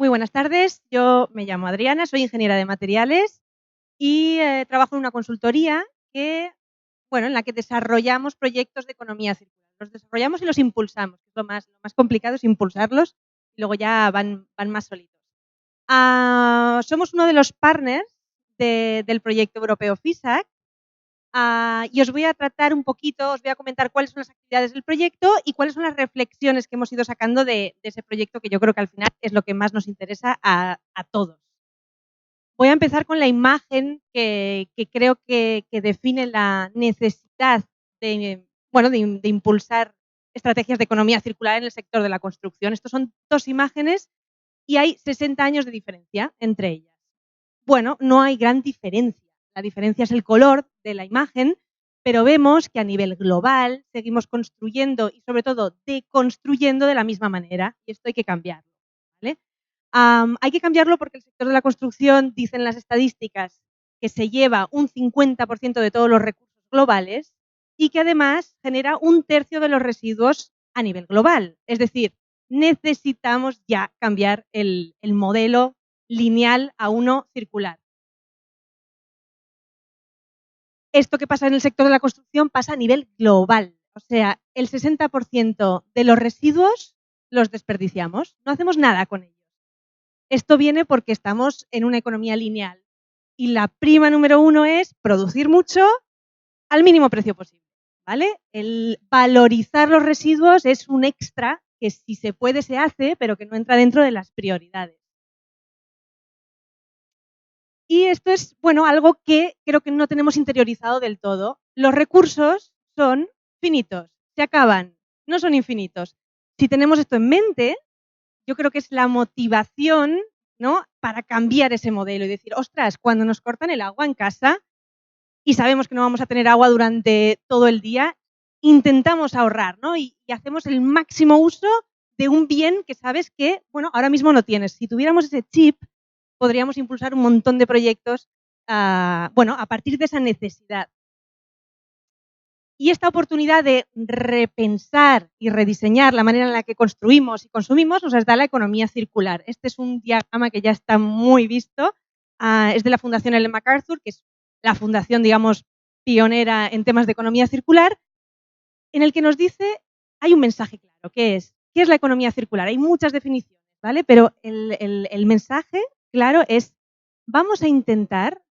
Muy buenas tardes, yo me llamo Adriana, soy ingeniera de materiales y trabajo en una consultoría en la que desarrollamos proyectos de economía circular. Los desarrollamos y los impulsamos. Lo más complicado es impulsarlos y luego ya van más solitos. Somos uno de los partners del proyecto europeo FISAC. Y os voy a tratar un poquito, os voy a comentar cuáles son las actividades del proyecto y cuáles son las reflexiones que hemos ido sacando de ese proyecto, que yo creo que al final es lo que más nos interesa a todos. Voy a empezar con la imagen que creo que define la necesidad de impulsar estrategias de economía circular en el sector de la construcción. Estos son dos imágenes y hay 60 años de diferencia entre ellas. Bueno, no hay gran diferencia. La diferencia es el color de la imagen, pero vemos que a nivel global seguimos construyendo y sobre todo deconstruyendo de la misma manera, y esto hay que cambiarlo, ¿vale? Hay que cambiarlo porque el sector de la construcción, dicen las estadísticas, que se lleva un 50% de todos los recursos globales y que además genera un tercio de los residuos a nivel global. Es decir, necesitamos ya cambiar el modelo lineal a uno circular. Esto que pasa en el sector de la construcción pasa a nivel global. O sea, el 60% de los residuos los desperdiciamos, no hacemos nada con ellos. Esto viene porque estamos en una economía lineal y la prima número uno es producir mucho al mínimo precio posible, ¿vale? El valorizar los residuos es un extra que si se puede se hace, pero que no entra dentro de las prioridades. Y esto es, algo que creo que no tenemos interiorizado del todo. Los recursos son finitos, se acaban, no son infinitos. Si tenemos esto en mente, yo creo que es la motivación, ¿no?, para cambiar ese modelo y decir, ostras, cuando nos cortan el agua en casa y sabemos que no vamos a tener agua durante todo el día, intentamos ahorrar, ¿no? Y hacemos el máximo uso de un bien que sabes que, ahora mismo no tienes. Si tuviéramos ese chip, podríamos impulsar un montón de proyectos a partir de esa necesidad. Y esta oportunidad de repensar y rediseñar la manera en la que construimos y consumimos nos da la economía circular. Este es un diagrama que ya está muy visto. Es de la Fundación Ellen MacArthur, que es la fundación, digamos, pionera en temas de economía circular, en el que nos dice, hay un mensaje claro, que es, ¿qué es la economía circular? Hay muchas definiciones, ¿vale? Pero el mensaje claro es, vamos a intentar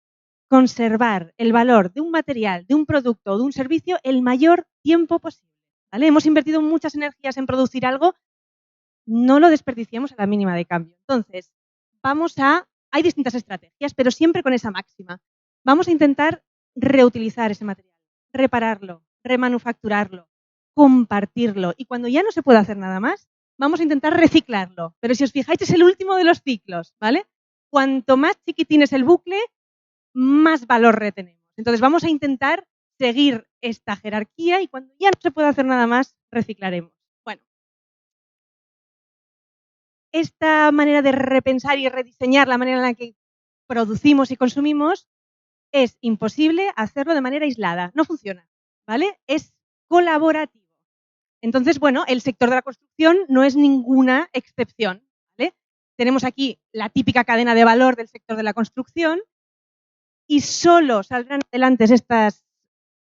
conservar el valor de un material, de un producto o de un servicio el mayor tiempo posible, ¿vale? Hemos invertido muchas energías en producir algo, no lo desperdiciemos a la mínima de cambio. Entonces, hay distintas estrategias, pero siempre con esa máxima. Vamos a intentar reutilizar ese material, repararlo, remanufacturarlo, compartirlo. Y cuando ya no se puede hacer nada más, vamos a intentar reciclarlo. Pero si os fijáis, es el último de los ciclos, ¿vale? Cuanto más chiquitín es el bucle, más valor retenemos. Entonces vamos a intentar seguir esta jerarquía y cuando ya no se puede hacer nada más, reciclaremos. Bueno, esta manera de repensar y rediseñar la manera en la que producimos y consumimos es imposible hacerlo de manera aislada, no funciona, ¿vale? Es colaborativo. Entonces, el sector de la construcción no es ninguna excepción, ¿vale? Tenemos aquí la típica cadena de valor del sector de la construcción y solo saldrán adelante estas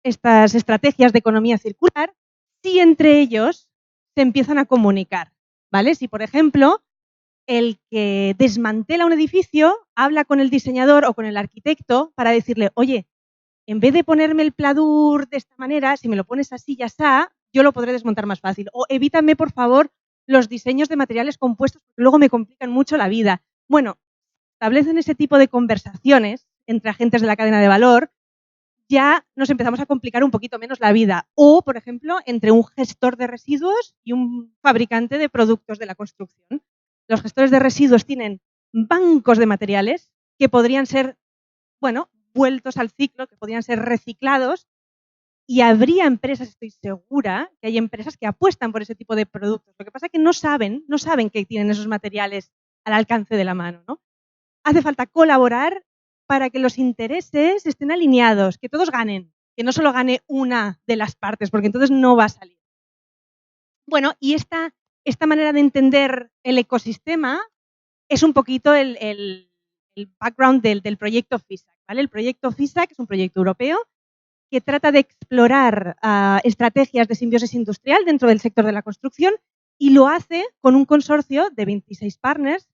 estrategias de economía circular si entre ellos se empiezan a comunicar, ¿vale? Si, por ejemplo, el que desmantela un edificio habla con el diseñador o con el arquitecto para decirle, oye, en vez de ponerme el pladur de esta manera, si me lo pones así, ya está, yo lo podré desmontar más fácil. O evítame, por favor, los diseños de materiales compuestos, porque luego me complican mucho la vida. Bueno, establecen ese tipo de conversaciones entre agentes de la cadena de valor, ya nos empezamos a complicar un poquito menos la vida. O, por ejemplo, entre un gestor de residuos y un fabricante de productos de la construcción. Los gestores de residuos tienen bancos de materiales que podrían ser, vueltos al ciclo, que podrían ser reciclados, y habría empresas, estoy segura, que hay empresas que apuestan por ese tipo de productos. Lo que pasa es que no saben que tienen esos materiales al alcance de la mano, ¿no? Hace falta colaborar para que los intereses estén alineados, que todos ganen, que no solo gane una de las partes, porque entonces no va a salir. Bueno, y esta manera de entender el ecosistema es un poquito el background del proyecto FISAC, ¿vale? El proyecto FISAC es un proyecto europeo que trata de explorar estrategias de simbiosis industrial dentro del sector de la construcción y lo hace con un consorcio de 26 partners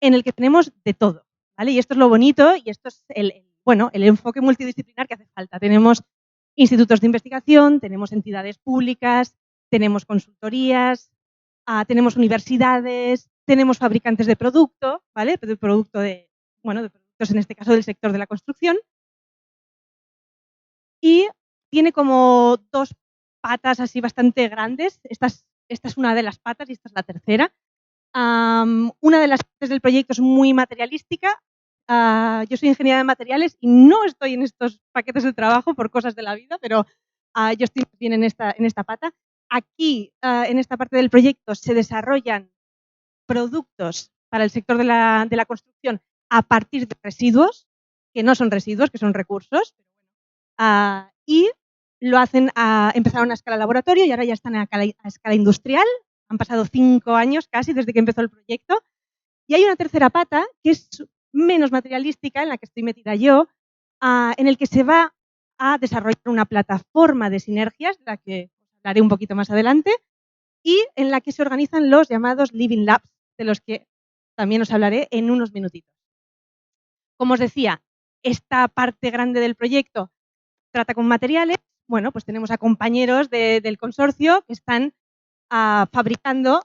en el que tenemos de todo, ¿vale? Y esto es lo bonito y esto es el enfoque multidisciplinar que hace falta. Tenemos institutos de investigación, tenemos entidades públicas, tenemos consultorías, tenemos universidades, tenemos fabricantes de producto, ¿vale? De productos en este caso del sector de la construcción. Y tiene como dos patas así bastante grandes. Esta es una de las patas y esta es la tercera. Una de las partes del proyecto es muy materialística. Yo soy ingeniera de materiales y no estoy en estos paquetes de trabajo por cosas de la vida, pero yo estoy bien en esta pata. Aquí, en esta parte del proyecto, se desarrollan productos para el sector de la construcción a partir de residuos, que no son residuos, que son recursos. Y lo hacen empezaron a escala laboratorio y ahora ya están a escala industrial. Han pasado 5 años casi desde que empezó el proyecto. Y hay una tercera pata que es menos materialística, en la que estoy metida yo, en el que se va a desarrollar una plataforma de sinergias, de la que hablaré un poquito más adelante, y en la que se organizan los llamados Living Labs, de los que también os hablaré en unos minutitos. Como os decía, esta parte grande del proyecto trata con materiales. Bueno, pues tenemos a compañeros del consorcio que están fabricando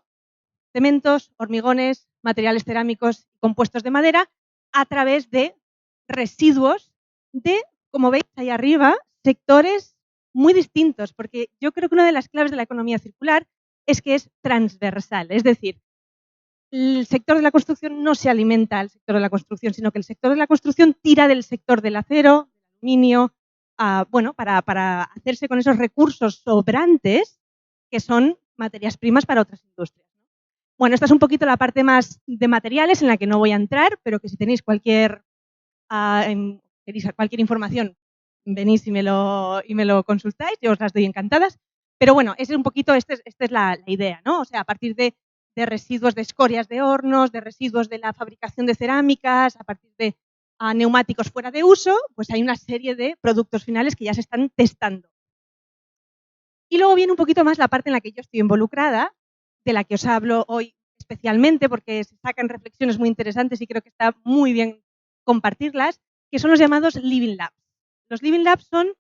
cementos, hormigones, materiales cerámicos y compuestos de madera a través de residuos de, como veis ahí arriba, sectores muy distintos, porque yo creo que una de las claves de la economía circular es que es transversal, es decir, el sector de la construcción no se alimenta al sector de la construcción, sino que el sector de la construcción tira del sector del acero, del aluminio, para hacerse con esos recursos sobrantes que son materias primas para otras industrias. Bueno, esta es un poquito la parte más de materiales en la que no voy a entrar, pero que si tenéis cualquier información, venís y me lo consultáis, yo os las doy encantadas. Pero bueno, esta es la idea, ¿no? O sea, a partir de residuos de escorias de hornos, de residuos de la fabricación de cerámicas, a partir de neumáticos fuera de uso, pues hay una serie de productos finales que ya se están testando. Y luego viene un poquito más la parte en la que yo estoy involucrada, de la que os hablo hoy especialmente, porque se sacan reflexiones muy interesantes y creo que está muy bien compartirlas, que son los llamados Living Labs. Los Living Labs son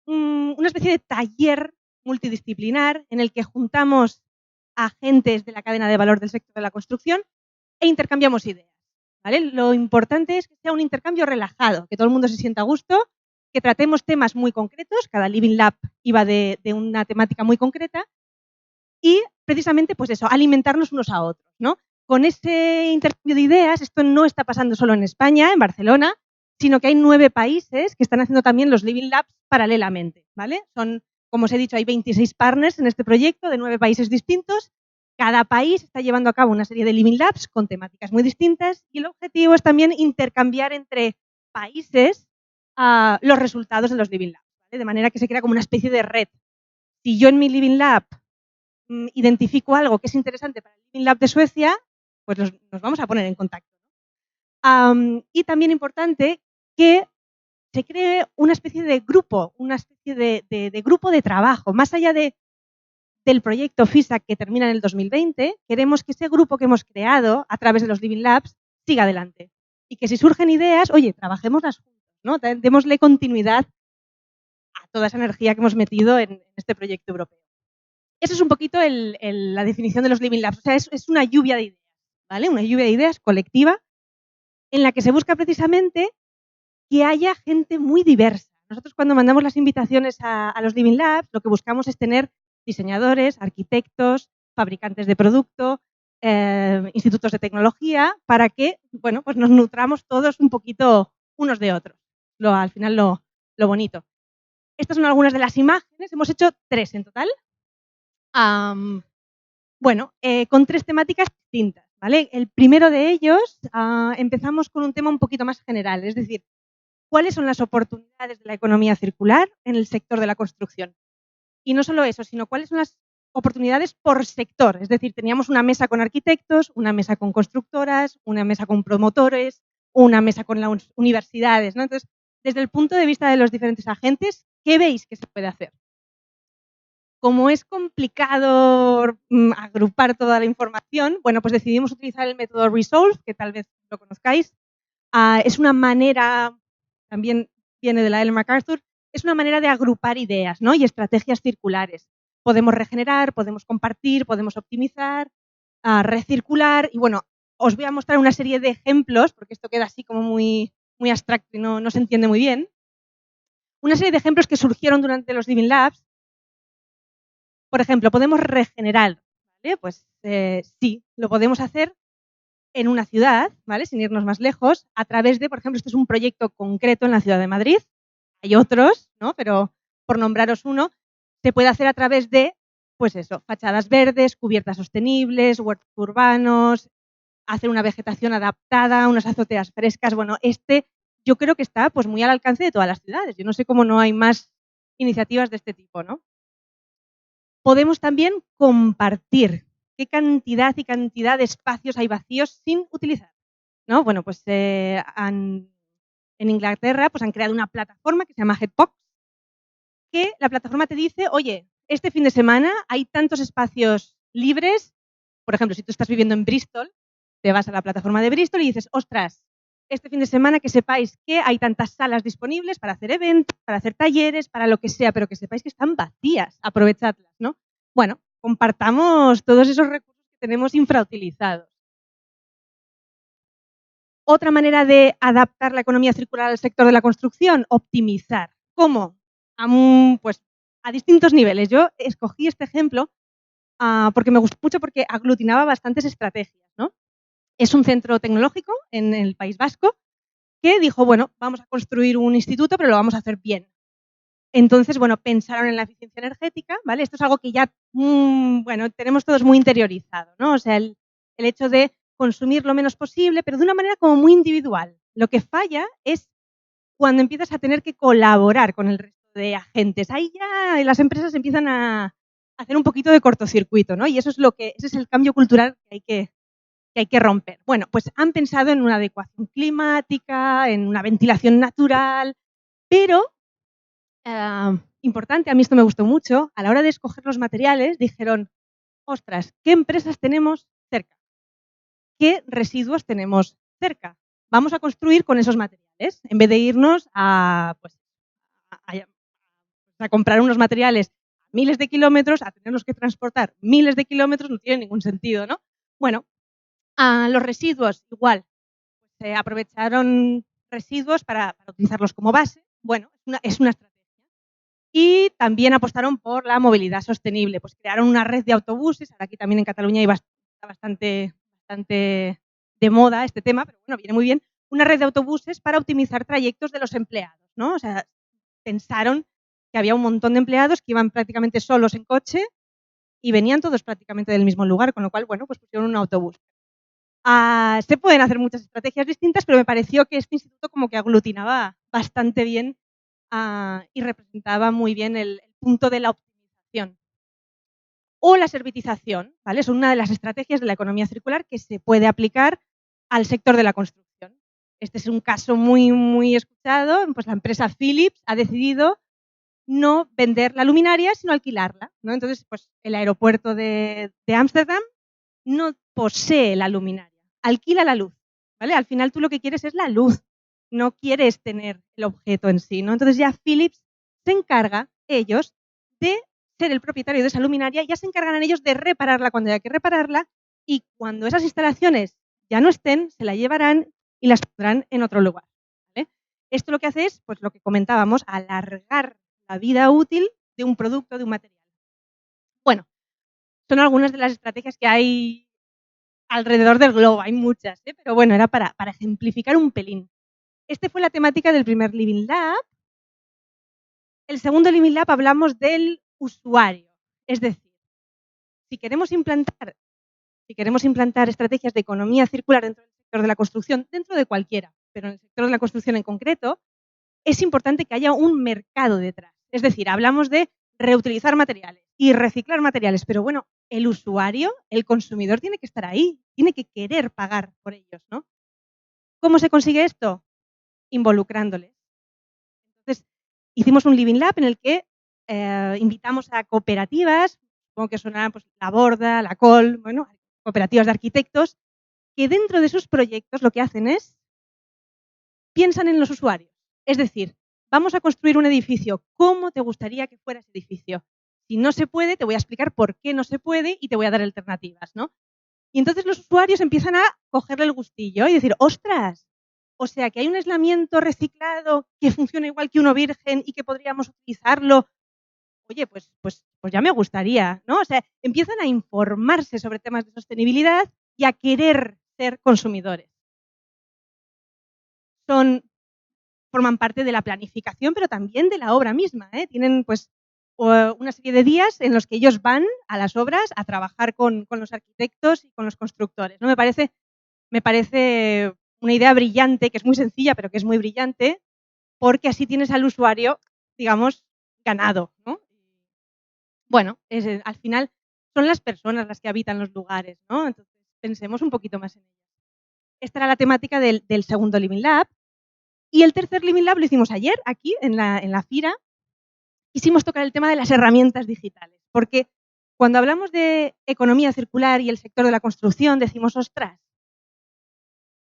una especie de taller multidisciplinar en el que juntamos agentes de la cadena de valor del sector de la construcción e intercambiamos ideas, ¿vale? Lo importante es que sea un intercambio relajado, que todo el mundo se sienta a gusto, que tratemos temas muy concretos. Cada Living Lab iba de una temática muy concreta y precisamente, pues eso, alimentarnos unos a otros, ¿no? Con ese intercambio de ideas, esto no está pasando solo en España, en Barcelona, sino que hay 9 países que están haciendo también los Living Labs paralelamente, ¿vale? Son, como os he dicho, hay 26 partners en este proyecto de 9 países distintos. Cada país está llevando a cabo una serie de Living Labs con temáticas muy distintas y el objetivo es también intercambiar entre países los resultados de los Living Labs, ¿vale? De manera que se crea como una especie de red. Si yo en mi Living Lab identifico algo que es interesante para el Living Lab de Suecia, pues nos vamos a poner en contacto. Y también importante que se cree una especie de grupo, una especie de grupo de trabajo. Más allá del proyecto FISAC que termina en el 2020, queremos que ese grupo que hemos creado a través de los Living Labs siga adelante. Y que si surgen ideas, oye, trabajémoslas juntos, ¿no? Démosle continuidad a toda esa energía que hemos metido en este proyecto europeo. Esa es un poquito la definición de los Living Labs. O sea, es una lluvia de ideas, ¿vale? Una lluvia de ideas colectiva en la que se busca precisamente que haya gente muy diversa. Nosotros cuando mandamos las invitaciones a los Living Labs, lo que buscamos es tener diseñadores, arquitectos, fabricantes de producto, institutos de tecnología, para que, bueno, pues nos nutramos todos un poquito unos de otros. Al final lo bonito. Estas son algunas de las imágenes. Hemos hecho 3 en total. Con 3 temáticas distintas, ¿vale? El primero de ellos, empezamos con un tema un poquito más general, es decir, ¿cuáles son las oportunidades de la economía circular en el sector de la construcción? Y no solo eso, sino cuáles son las oportunidades por sector, es decir, teníamos una mesa con arquitectos, una mesa con constructoras, una mesa con promotores, una mesa con las universidades, ¿no? Entonces, desde el punto de vista de los diferentes agentes, ¿qué veis que se puede hacer? Como es complicado agrupar toda la información, bueno, pues decidimos utilizar el método Resolve, que tal vez lo conozcáis. Es una manera, también viene de la Ellen MacArthur, es una manera de agrupar ideas, ¿no? Y estrategias circulares. Podemos regenerar, podemos compartir, podemos optimizar, recircular y bueno, os voy a mostrar una serie de ejemplos, porque esto queda así como muy abstracto y no se entiende muy bien. Una serie de ejemplos que surgieron durante los Living Labs. Por ejemplo, podemos regenerar, ¿vale? Pues sí, lo podemos hacer en una ciudad, ¿vale? Sin irnos más lejos, a través de, por ejemplo, este es un proyecto concreto en la ciudad de Madrid, hay otros, ¿no? Pero por nombraros uno, se puede hacer a través de, pues eso, fachadas verdes, cubiertas sostenibles, huertos urbanos, hacer una vegetación adaptada, unas azoteas frescas. Bueno, yo creo que está pues muy al alcance de todas las ciudades. Yo no sé cómo no hay más iniciativas de este tipo, ¿no? Podemos también compartir qué cantidad y cantidad de espacios hay vacíos sin utilizar, ¿no? Bueno, pues en Inglaterra pues han creado una plataforma que se llama Headbox, que la plataforma te dice, oye, este fin de semana hay tantos espacios libres. Por ejemplo, si tú estás viviendo en Bristol, te vas a la plataforma de Bristol y dices, ostras, este fin de semana que sepáis que hay tantas salas disponibles para hacer eventos, para hacer talleres, para lo que sea, pero que sepáis que están vacías, aprovechadlas, ¿no? Bueno, compartamos todos esos recursos que tenemos infrautilizados. Otra manera de adaptar la economía circular al sector de la construcción, optimizar. ¿Cómo? Pues a distintos niveles. Yo escogí este ejemplo porque me gustó mucho porque aglutinaba bastantes estrategias, ¿no? Es un centro tecnológico en el País Vasco que dijo, bueno, vamos a construir un instituto, pero lo vamos a hacer bien. Entonces, bueno, pensaron en la eficiencia energética, ¿vale? Esto es algo que ya, bueno, tenemos todos muy interiorizado, ¿no? O sea, el hecho de consumir lo menos posible, pero de una manera como muy individual. Lo que falla es cuando empiezas a tener que colaborar con el resto de agentes. Ahí ya las empresas empiezan a hacer un poquito de cortocircuito, ¿no? Y ese es el cambio cultural que hay que romper. Bueno, pues han pensado en una adecuación climática, en una ventilación natural, pero importante, a mí esto me gustó mucho, a la hora de escoger los materiales dijeron, ostras, ¿qué empresas tenemos cerca? ¿Qué residuos tenemos cerca? Vamos a construir con esos materiales, en vez de irnos a comprar unos materiales a miles de kilómetros, a tenerlos que transportar miles de kilómetros, no tiene ningún sentido, ¿no? Bueno, los residuos, igual, se aprovecharon residuos para utilizarlos como base. Bueno, es una estrategia. Y también apostaron por la movilidad sostenible. Pues crearon una red de autobuses. Ahora aquí también en Cataluña está bastante de moda este tema, pero bueno, viene muy bien. Una red de autobuses para optimizar trayectos de los empleados, ¿no? O sea, pensaron que había un montón de empleados que iban prácticamente solos en coche y venían todos prácticamente del mismo lugar, con lo cual, bueno, pues pusieron un autobús. Se pueden hacer muchas estrategias distintas, pero me pareció que este instituto como que aglutinaba bastante bien y representaba muy bien el punto de la optimización. O la servitización, ¿vale? Es una de las estrategias de la economía circular que se puede aplicar al sector de la construcción. Este es un caso muy escuchado, pues la empresa Philips ha decidido no vender la luminaria, sino alquilarla, ¿no? Entonces, pues el aeropuerto de Ámsterdam no posee la luminaria, alquila la luz, ¿vale? Al final tú lo que quieres es la luz, no quieres tener el objeto en sí, ¿no? Entonces ya Philips se encarga, ellos, de ser el propietario de esa luminaria, ya se encargan ellos de repararla cuando haya que repararla y cuando esas instalaciones ya no estén, se la llevarán y las pondrán en otro lugar, ¿vale? Esto lo que hace es, pues lo que comentábamos, alargar la vida útil de un producto, de un material. Bueno, son algunas de las estrategias que hay alrededor del globo, hay muchas, pero bueno, era para ejemplificar un pelín. Esta fue la temática del primer Living Lab. El segundo Living Lab hablamos del usuario, es decir, si queremos implantar estrategias de economía circular dentro del sector de la construcción, dentro de cualquiera, pero en el sector de la construcción en concreto, es importante que haya un mercado detrás. Es decir, hablamos de reutilizar materiales y reciclar materiales. Pero bueno, el usuario, el consumidor tiene que estar ahí, tiene que querer pagar por ellos, ¿no? ¿Cómo se consigue esto? Involucrándoles. Entonces, hicimos un Living Lab en el que invitamos a cooperativas, supongo que sonarán pues, La Borda, La Col, bueno, cooperativas de arquitectos, que dentro de sus proyectos lo que hacen es piensan en los usuarios. Es decir, vamos a construir un edificio. ¿Cómo te gustaría que fuera ese edificio? Si no se puede, te voy a explicar por qué no se puede y te voy a dar alternativas, ¿no? Y entonces los usuarios empiezan a cogerle el gustillo y decir, ¡ostras! O sea, que hay un aislamiento reciclado que funciona igual que uno virgen y que podríamos utilizarlo. Oye, pues ya me gustaría, ¿no? O sea, empiezan a informarse sobre temas de sostenibilidad y a querer ser consumidores. Forman parte de la planificación, pero también de la obra misma, ¿eh? Tienen pues una serie de días en los que ellos van a las obras a trabajar con los arquitectos y con los constructores, ¿no? Me parece una idea brillante, que es muy sencilla, pero que es muy brillante, porque así tienes al usuario, digamos, ganado, ¿no? Bueno, al final son las personas las que habitan los lugares, ¿no? Entonces, pensemos un poquito más en ello. Esta era la temática del segundo Living Lab. Y el tercer Living Lab lo hicimos ayer, aquí, en la FIRA. Quisimos tocar el tema de las herramientas digitales, porque cuando hablamos de economía circular y el sector de la construcción, decimos, ostras,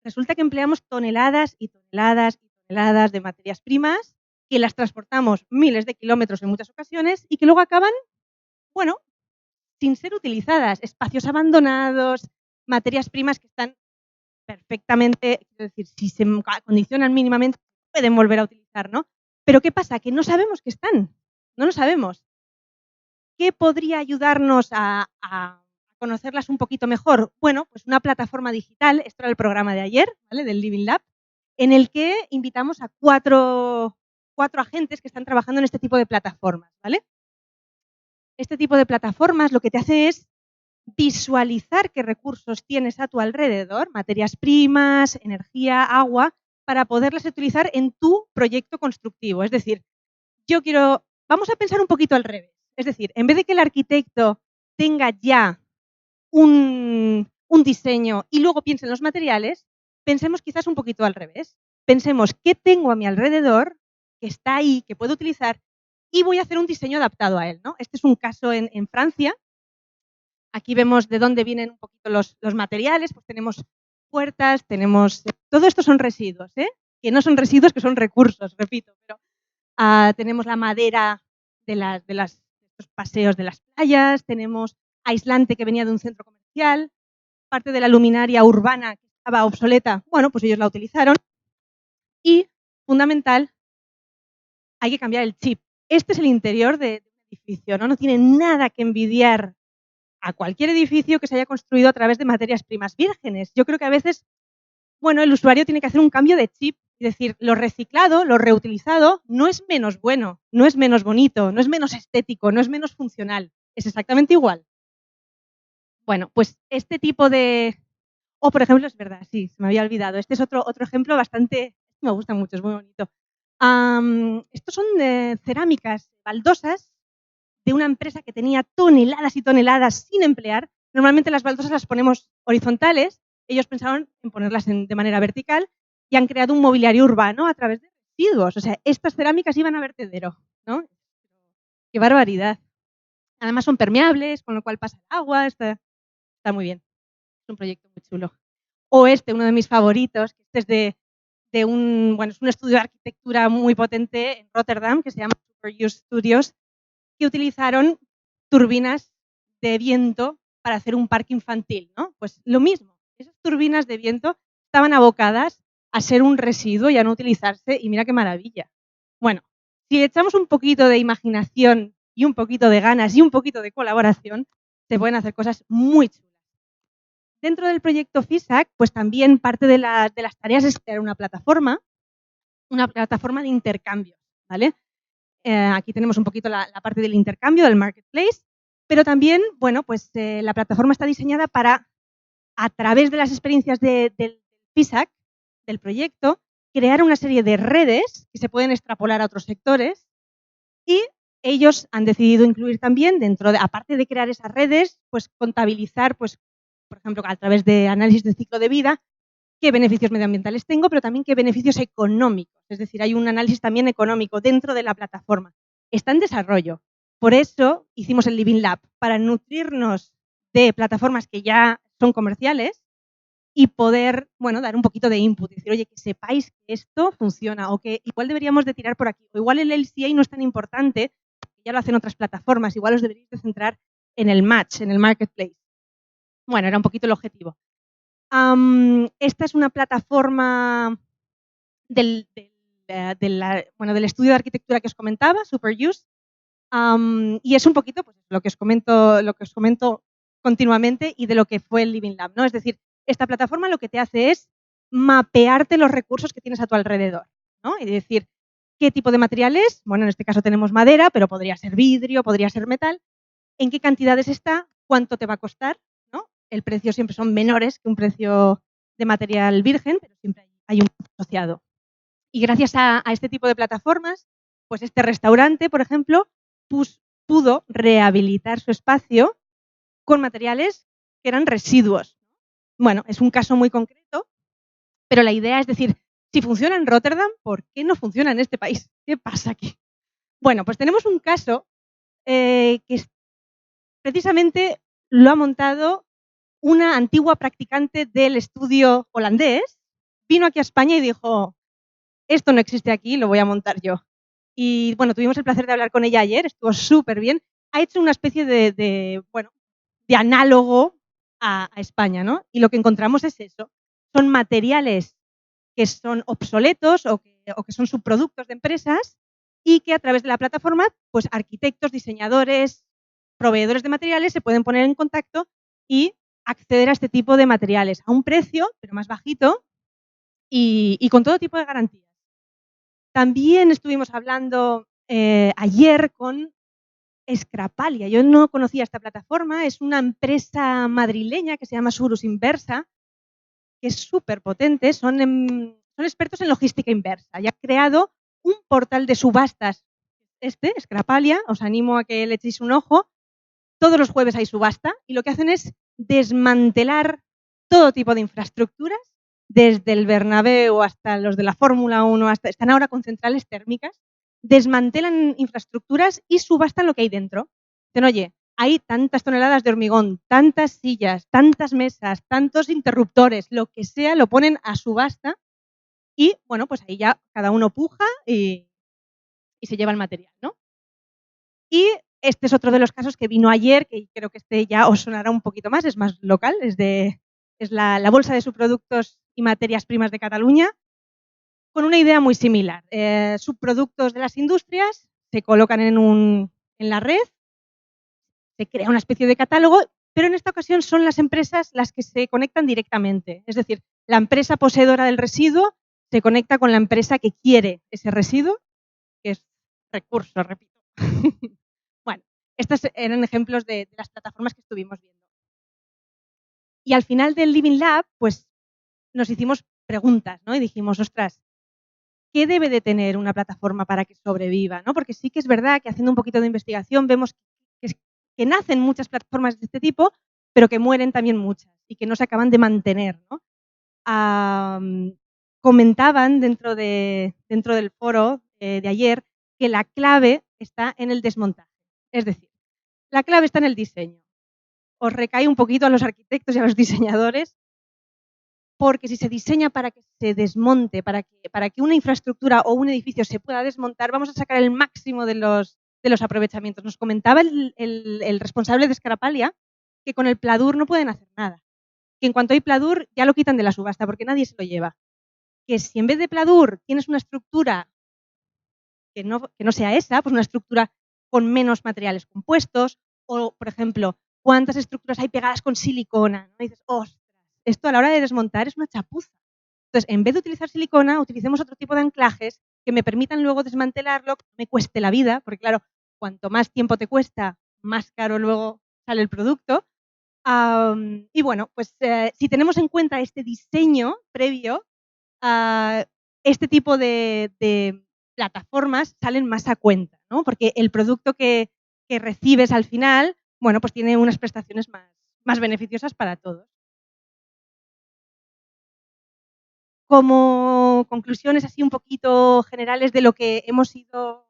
resulta que empleamos toneladas y toneladas y toneladas de materias primas que las transportamos miles de kilómetros en muchas ocasiones y que luego acaban, bueno, sin ser utilizadas. Espacios abandonados, materias primas que están perfectamente, es decir, si se acondicionan mínimamente, pueden volver a utilizar, ¿no? Pero ¿qué pasa? Que no sabemos que están, no lo sabemos. ¿Qué podría ayudarnos a conocerlas un poquito mejor? Bueno, pues una plataforma digital, esto era el programa de ayer, ¿vale? Del Living Lab, en el que invitamos a cuatro agentes que están trabajando en este tipo de plataformas, ¿vale? Este tipo de plataformas lo que te hace es visualizar qué recursos tienes a tu alrededor, materias primas, energía, agua, para poderlas utilizar en tu proyecto constructivo. Es decir, vamos a pensar un poquito al revés. Es decir, en vez de que el arquitecto tenga ya un diseño y luego piense en los materiales, pensemos quizás un poquito al revés. Pensemos qué tengo a mi alrededor, que está ahí, que puedo utilizar, y voy a hacer un diseño adaptado a él, ¿no? Este es un caso en Francia. Aquí vemos de dónde vienen un poquito los materiales, pues tenemos puertas, tenemos... Todo esto son residuos, ¿eh? Que no son residuos, que son recursos, repito. Pero tenemos la madera de los paseos de las playas, tenemos aislante que venía de un centro comercial, parte de la luminaria urbana que estaba obsoleta, bueno, pues ellos la utilizaron. Y, fundamental, hay que cambiar el chip. Este es el interior de un edificio, ¿no? No tiene nada que envidiar a cualquier edificio que se haya construido a través de materias primas vírgenes. Yo creo que a veces, bueno, el usuario tiene que hacer un cambio de chip y decir, lo reciclado, lo reutilizado, no es menos bueno, no es menos bonito, no es menos estético, no es menos funcional, es exactamente igual. Bueno, pues este tipo de... O, por ejemplo, es verdad, sí, se me había olvidado. Este es otro ejemplo bastante... Me gusta mucho, es muy bonito. Estos son cerámicas baldosas de una empresa que tenía toneladas y toneladas sin emplear. Normalmente las baldosas las ponemos horizontales, ellos pensaron en ponerlas de manera vertical y han creado un mobiliario urbano a través de residuos. O sea, estas cerámicas iban a vertedero, ¿no? ¡Qué barbaridad! Además son permeables, con lo cual pasa el agua, está muy bien. Es un proyecto muy chulo. O uno de mis favoritos, que este es es un estudio de arquitectura muy potente en Rotterdam, que se llama Superuse Studios, que utilizaron turbinas de viento para hacer un parque infantil, ¿no? Pues lo mismo, esas turbinas de viento estaban abocadas a ser un residuo y a no utilizarse, y mira qué maravilla. Bueno, si echamos un poquito de imaginación y un poquito de ganas y un poquito de colaboración, se pueden hacer cosas muy chulas. Dentro del proyecto FISAC, pues también parte de las tareas es crear una plataforma de intercambio, ¿vale? Aquí tenemos un poquito la parte del intercambio, del marketplace, pero también, bueno, pues la plataforma está diseñada para, a través de las experiencias del FISAC, del proyecto, crear una serie de redes que se pueden extrapolar a otros sectores y ellos han decidido incluir también dentro de, aparte de crear esas redes, pues contabilizar, pues, por ejemplo, a través de análisis de ciclo de vida, qué beneficios medioambientales tengo, pero también qué beneficios económicos. Es decir, hay un análisis también económico dentro de la plataforma. Está en desarrollo. Por eso hicimos el Living Lab, para nutrirnos de plataformas que ya son comerciales y poder, bueno, dar un poquito de input. Decir, oye, que sepáis que esto funciona o que igual deberíamos de tirar por aquí. O igual el LCA no es tan importante, ya lo hacen otras plataformas. Igual os deberíais de centrar en el match, en el marketplace. Bueno, era un poquito el objetivo. Esta es una plataforma del estudio de arquitectura que os comentaba, SuperUse, y es un poquito pues, lo que os comento continuamente y de lo que fue el Living Lab, ¿no? Es decir, esta plataforma lo que te hace es mapearte los recursos que tienes a tu alrededor, ¿no? Y decir qué tipo de material es, bueno, en este caso tenemos madera, pero podría ser vidrio, podría ser metal, en qué cantidades está, cuánto te va a costar, ¿no? El precio siempre son menores que un precio de material virgen, pero siempre hay un precio asociado. Y gracias a este tipo de plataformas, pues este restaurante, por ejemplo, pudo rehabilitar su espacio con materiales que eran residuos. Bueno, es un caso muy concreto, pero la idea es decir, si funciona en Rotterdam, ¿por qué no funciona en este país? ¿Qué pasa aquí? Bueno, pues tenemos un caso que precisamente lo ha montado una antigua practicante del estudio holandés, vino aquí a España y dijo, esto no existe aquí, lo voy a montar yo. Y bueno, tuvimos el placer de hablar con ella ayer, estuvo súper bien. Ha hecho una especie de análogo a España, ¿no? Y lo que encontramos es eso. Son materiales que son obsoletos o que son subproductos de empresas y que a través de la plataforma, pues arquitectos, diseñadores, proveedores de materiales se pueden poner en contacto y acceder a este tipo de materiales a un precio, pero más bajito y con todo tipo de garantías. También estuvimos hablando ayer con Scrapalia. Yo no conocía esta plataforma, es una empresa madrileña que se llama Surus Inversa, que es súper potente, son expertos en logística inversa y ha creado un portal de subastas. Scrapalia, os animo a que le echéis un ojo. Todos los jueves hay subasta y lo que hacen es desmantelar todo tipo de infraestructuras, desde el Bernabéu hasta los de la Fórmula 1, están ahora con centrales térmicas, desmantelan infraestructuras y subastan lo que hay dentro. Dicen, oye, hay tantas toneladas de hormigón, tantas sillas, tantas mesas, tantos interruptores, lo que sea, lo ponen a subasta y, bueno, pues ahí ya cada uno puja y se lleva el material, ¿no? Y este es otro de los casos que vino ayer, que creo que este ya os sonará un poquito más, es más local, es la Bolsa de Subproductos y Materias Primas de Cataluña, con una idea muy similar. Subproductos de las industrias se colocan en la red, se crea una especie de catálogo, pero en esta ocasión son las empresas las que se conectan directamente. Es decir, la empresa poseedora del residuo se conecta con la empresa que quiere ese residuo, que es recurso, repito. Bueno, estos eran ejemplos de las plataformas que estuvimos viendo. Y al final del Living Lab, pues nos hicimos preguntas, ¿no? Y dijimos, ostras, ¿qué debe de tener una plataforma para que sobreviva? ¿No? Porque sí que es verdad que haciendo un poquito de investigación vemos que nacen muchas plataformas de este tipo, pero que mueren también muchas y que no se acaban de mantener, ¿no? Comentaban dentro del foro de ayer que la clave está en el desmontaje. Es decir, la clave está en el diseño. Os recae un poquito a los arquitectos y a los diseñadores, porque si se diseña para que se desmonte, para que una infraestructura o un edificio se pueda desmontar, vamos a sacar el máximo de los aprovechamientos. Nos comentaba el responsable de Scrapalia que con el Pladur no pueden hacer nada. Que en cuanto hay Pladur ya lo quitan de la subasta porque nadie se lo lleva. Que si en vez de Pladur tienes una estructura que no sea esa, pues una estructura con menos materiales compuestos o, por ejemplo, cuántas estructuras hay pegadas con silicona, ¿no? Y dices, ostras, esto a la hora de desmontar es una chapuza. Entonces, en vez de utilizar silicona, utilicemos otro tipo de anclajes que me permitan luego desmantelarlo, que no me cueste la vida, porque claro, cuanto más tiempo te cuesta, más caro luego sale el producto. Y bueno, pues si tenemos en cuenta este diseño previo, este tipo de plataformas salen más a cuenta. ¿no? Porque el producto que recibes al final, bueno, pues tiene unas prestaciones más beneficiosas para todos. Como conclusiones así un poquito generales de lo que hemos ido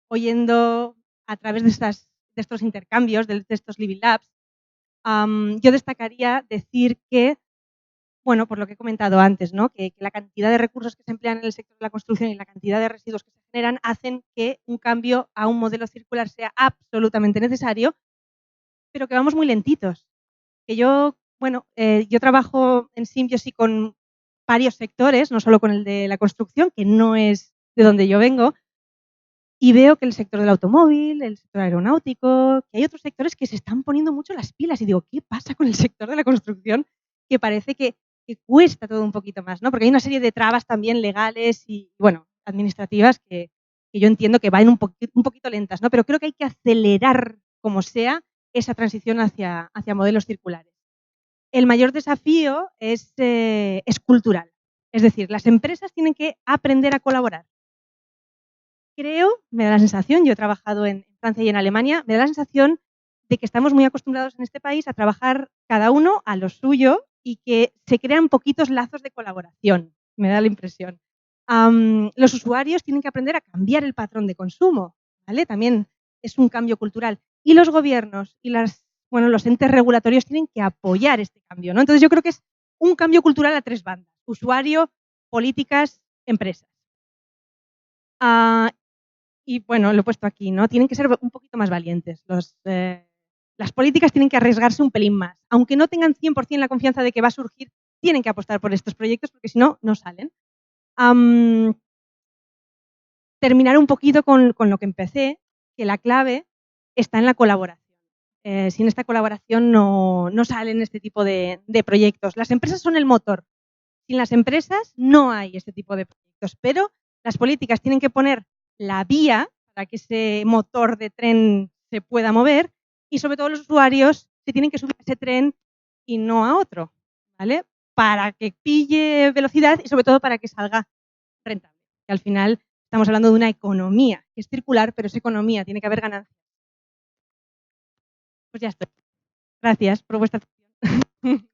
oyendo a través de estos intercambios, de estos Living Labs, yo destacaría decir que, bueno, por lo que he comentado antes, ¿no? Que la cantidad de recursos que se emplean en el sector de la construcción y la cantidad de residuos que se generan hacen que un cambio a un modelo circular sea absolutamente necesario, pero que vamos muy lentitos. Que yo, bueno, yo trabajo en Symbiosis con varios sectores, no solo con el de la construcción, que no es de donde yo vengo, y veo que el sector del automóvil, el sector aeronáutico, que hay otros sectores que se están poniendo mucho las pilas. Y digo, ¿qué pasa con el sector de la construcción? Que parece que cuesta todo un poquito más, ¿no? Porque hay una serie de trabas también legales y, bueno, administrativas que yo entiendo que van un poquito lentas, ¿no? Pero creo que hay que acelerar, como sea, esa transición hacia modelos circulares. El mayor desafío es cultural. Es decir, las empresas tienen que aprender a colaborar. Creo, me da la sensación, yo he trabajado en Francia y en Alemania, me da la sensación de que estamos muy acostumbrados en este país a trabajar cada uno a lo suyo y que se crean poquitos lazos de colaboración, me da la impresión. Los usuarios tienen que aprender a cambiar el patrón de consumo, ¿vale? También es un cambio cultural. Y los gobiernos y los entes regulatorios tienen que apoyar este cambio, ¿no? Entonces yo creo que es un cambio cultural a tres bandas: usuario, políticas, empresas. Y bueno, lo he puesto aquí, ¿no? Tienen que ser un poquito más valientes. Las políticas tienen que arriesgarse un pelín más. Aunque no tengan 100% la confianza de que va a surgir, tienen que apostar por estos proyectos porque si no, no salen. Terminar un poquito con lo que empecé, que la clave está en la colaboración. Sin esta colaboración no salen este tipo de proyectos. Las empresas son el motor. Sin las empresas no hay este tipo de proyectos, pero las políticas tienen que poner la vía para que ese motor de tren se pueda mover y sobre todo los usuarios se tienen que subir a ese tren y no a otro, ¿vale? Para que pille velocidad y sobre todo para que salga rentable. Que al final estamos hablando de una economía que es circular, pero es economía, tiene que haber ganancias. Pues ya estoy. Gracias por vuestra atención.